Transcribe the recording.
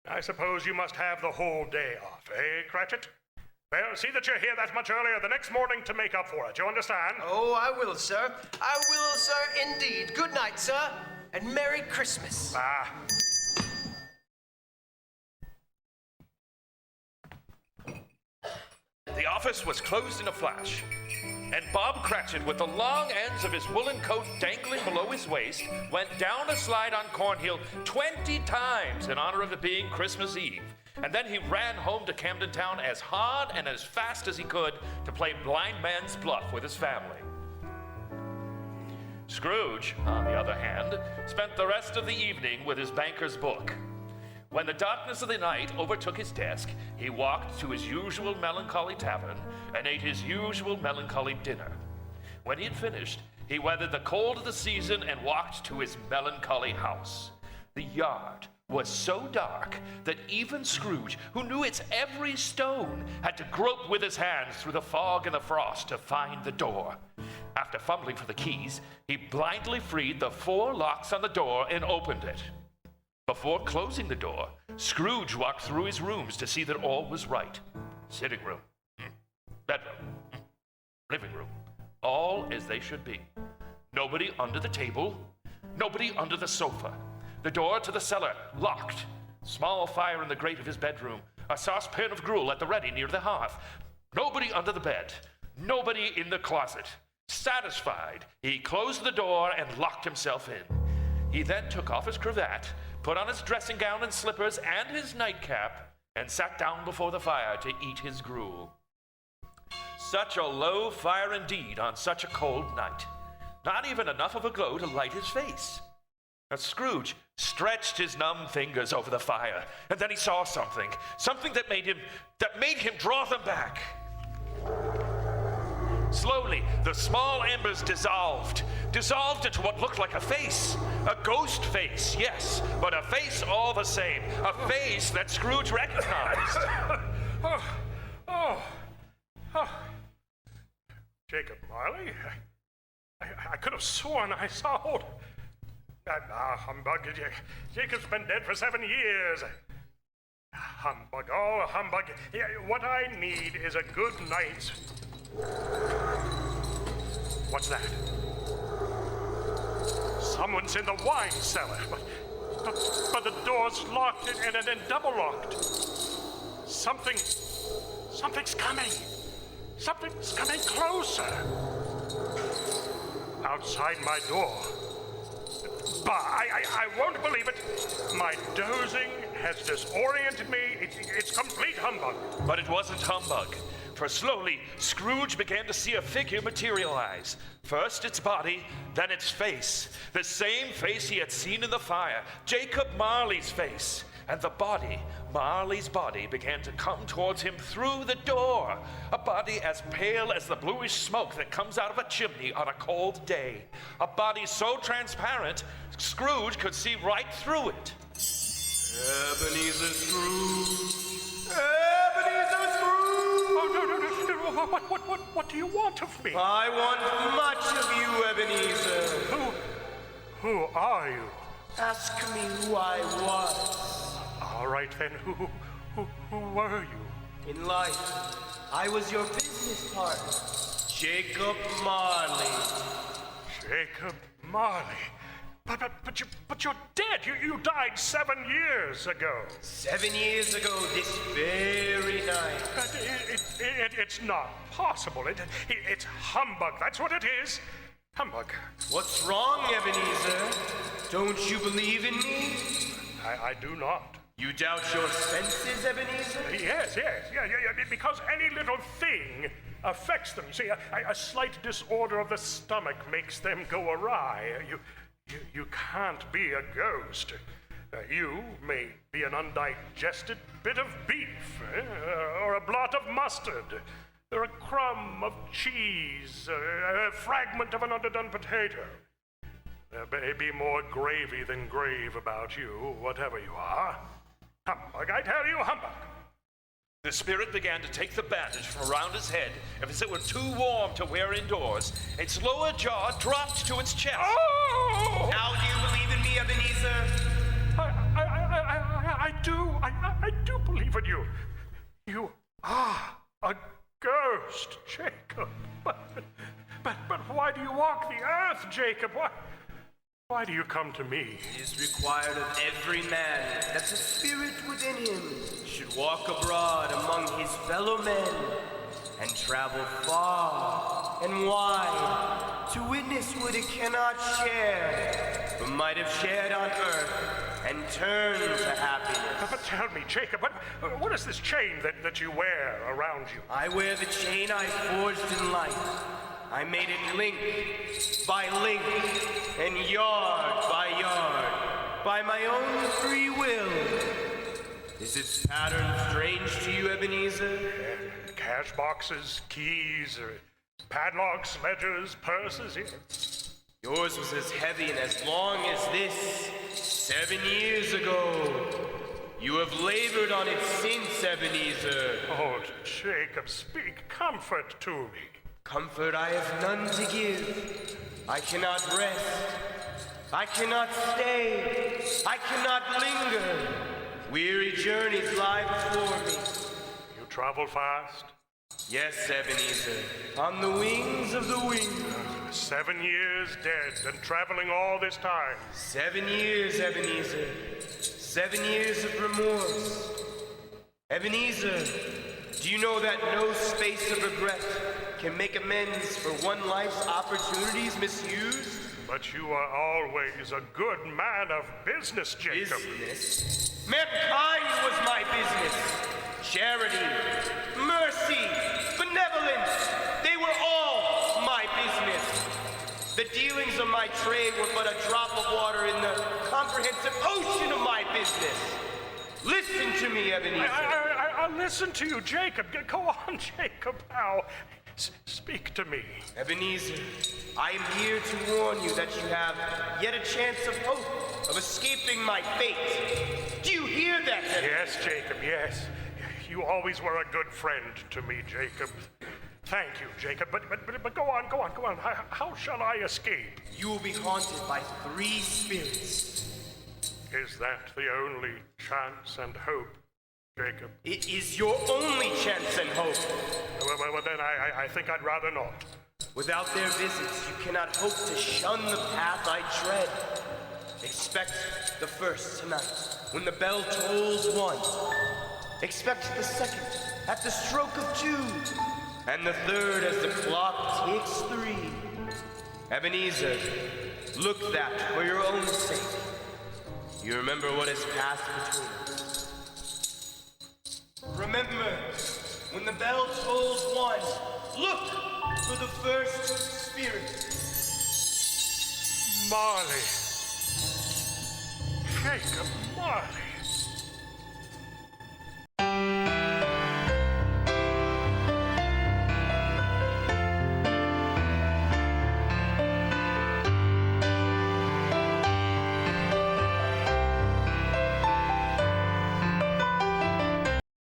I suppose you must have the whole day off, eh, Cratchit? Well, see that you're here that much earlier the next morning to make up for it. You understand? Oh, I will, sir. I will, sir, indeed. Good night, sir, and Merry Christmas. Ah. The office was closed in a flash, and Bob Cratchit, with the long ends of his woolen coat dangling below his waist, went down a slide on Cornhill 20 times in honor of it being Christmas Eve. And then he ran home to Camden Town as hard and as fast as he could to play blind man's bluff with his family. Scrooge, on the other hand, spent the rest of the evening with his banker's book. When the darkness of the night overtook his desk, he walked to his usual melancholy tavern and ate his usual melancholy dinner. When he had finished, he weathered the cold of the season and walked to his melancholy house. The yard was so dark that even Scrooge, who knew its every stone, had to grope with his hands through the fog and the frost to find the door. After fumbling for the keys, he blindly freed the 4 locks on the door and opened it. Before closing the door, Scrooge walked through his rooms to see that all was right. Sitting room, bedroom, living room, all as they should be. Nobody under the table, nobody under the sofa. The door to the cellar locked. Small fire in the grate of his bedroom. A saucepan of gruel at the ready near the hearth. Nobody under the bed. Nobody in the closet. Satisfied, he closed the door and locked himself in. He then took off his cravat, put on his dressing gown and slippers and his nightcap, and sat down before the fire to eat his gruel. Such a low fire indeed on such a cold night. Not even enough of a glow to light his face. Scrooge stretched his numb fingers over the fire, and then he saw something that made him draw them back. Slowly, the small embers dissolved into what looked like a face. A ghost face, yes, but a face all the same. A face that Scrooge recognized. Oh. Jacob Marley? I could have sworn I saw old... humbug. Jacob's been dead for 7 years. Humbug, oh, humbug. What I need is a good night's... What's that? Someone's in the wine cellar, but the door's locked and double locked. Something's coming. Something's coming closer. Outside my door. Bah, I won't believe it. My dozing has disoriented me. It's complete humbug. But it wasn't humbug. For slowly, Scrooge began to see a figure materialize. First its body, then its face. The same face he had seen in the fire, Jacob Marley's face. And the body, Marley's body, began to come towards him through the door. A body as pale as the bluish smoke that comes out of a chimney on a cold day. A body so transparent, Scrooge could see right through it. Ebenezer Scrooge! Ebenezer Scrooge! What do you want of me? I want much of you, Ebenezer. Who are you? Ask me who I was. All right then, who were you? In life, I was your business partner, Jacob Marley. Jacob Marley? But you're dead. You died 7 years ago. 7 years ago this very night. It's not possible. It's humbug. That's what it is. Humbug. What's wrong, Ebenezer? Don't you believe in me? I do not. You doubt your senses, Ebenezer? Yes. Yeah. Because any little thing affects them. See, a slight disorder of the stomach makes them go awry. You can't be a ghost. You may be an undigested bit of beef, or a blot of mustard, or a crumb of cheese, a fragment of an underdone potato. There may be more gravy than grave about you, whatever you are. Humbug, I tell you, humbug. The spirit began to take the bandage from around his head as it were too warm to wear indoors. Its lower jaw dropped to its chest. Oh! Now do you believe in me, Ebenezer? I do. But you are a ghost, Jacob. But why do you walk the earth, Jacob? Why do you come to me? It is required of every man that the spirit within him should walk abroad among his fellow men and travel far and wide to witness what it cannot share, but might have shared on earth and turn to happiness. But tell me, Jacob, what is this chain that you wear around you? I wear the chain I forged in life. I made it link by link and yard by yard by my own free will. Is its pattern strange to you, Ebenezer? Cash boxes, keys, padlocks, ledgers, purses, yes. Yours was as heavy and as long as this 7 years ago. You have labored on it since, Ebenezer. Oh, Jacob, speak comfort to me. Comfort I have none to give. I cannot rest. I cannot stay. I cannot linger. Weary journeys lie before me. You travel fast? Yes, Ebenezer, on the wings of the wind. 7 years dead and traveling all this time. 7 years, Ebenezer. 7 years of remorse. Ebenezer, do you know that no space of regret can make amends for one life's opportunities misused? But you are always a good man of business, Jacob. Business? Mankind was my business. Charity, mercy, benevolence, they were all my business. The dealings of my trade were but a drop of water in the comprehensive ocean of my business. Listen to me, Ebenezer. I'll listen to you, Jacob. Go on, Jacob, now. Speak to me. Ebenezer, I am here to warn you that you have yet a chance of hope of escaping my fate. Do you hear that, Ebenezer? Yes, Jacob, yes. You always were a good friend to me, Jacob. Thank you, Jacob. But go on. How shall I escape? You will be haunted by 3 spirits. Is that the only chance and hope, Jacob? It is your only chance and hope. Well, then I think I'd rather not. Without their visits, you cannot hope to shun the path I tread. Expect the first tonight, when the bell tolls 1. Expect the second, at the stroke of 2. And the third as the clock ticks 3. Ebenezer, look that for your own sake. You remember what has passed between us. Remember, when the bell tolls 1, look for the first spirit. Marley. Jacob Marley.